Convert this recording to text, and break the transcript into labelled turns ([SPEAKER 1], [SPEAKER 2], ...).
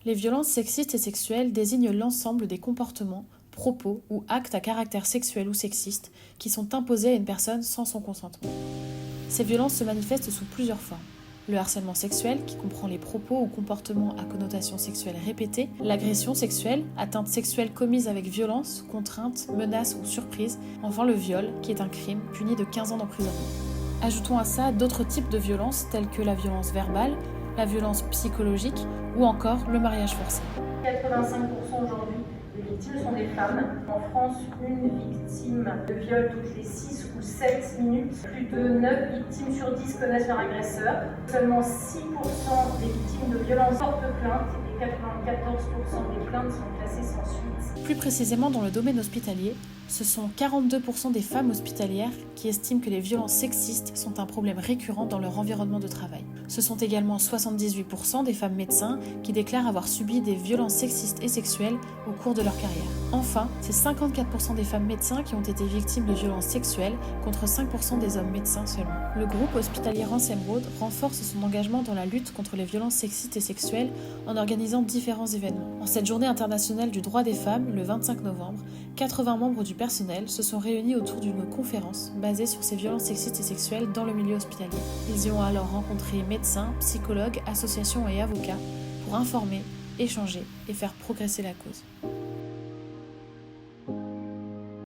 [SPEAKER 1] Les violences sexistes et sexuelles désignent l'ensemble des comportements, propos ou actes à caractère sexuel ou sexiste qui sont imposés à une personne sans son consentement. Ces violences se manifestent sous plusieurs formes. Le harcèlement sexuel, qui comprend les propos ou comportements à connotation sexuelle répétée, l'agression sexuelle, atteinte sexuelle commise avec violence, contrainte, menace ou surprise, enfin le viol, qui est un crime puni de 15 ans d'emprisonnement. Ajoutons à ça d'autres types de violences telles que la violence verbale, la violence psychologique ou encore le mariage forcé.
[SPEAKER 2] 85% aujourd'hui des victimes sont des femmes. En France, une victime de viol toutes les 6 ou 7 minutes. Plus de 9 victimes sur 10 connaissent leur agresseur. Seulement 6% des victimes de violences portent plainte et 94% des plaintes sont classées sans suite.
[SPEAKER 1] Plus précisément dans le domaine hospitalier, ce sont 42% des femmes hospitalières qui estiment que les violences sexistes sont un problème récurrent dans leur environnement de travail. Ce sont également 78% des femmes médecins qui déclarent avoir subi des violences sexistes et sexuelles au cours de leur carrière. Enfin, c'est 54% des femmes médecins qui ont été victimes de violences sexuelles contre 5% des hommes médecins seulement. Le groupe hospitalier Ransom Road renforce son engagement dans la lutte contre les violences sexistes et sexuelles en organisant différents événements. En cette journée internationale du droit des femmes, le 25 novembre, 80 membres du personnel se sont réunis autour d'une conférence basée sur ces violences sexistes et sexuelles dans le milieu hospitalier. Ils y ont alors rencontré médecins, psychologues, associations et avocats pour informer, échanger et faire progresser la cause.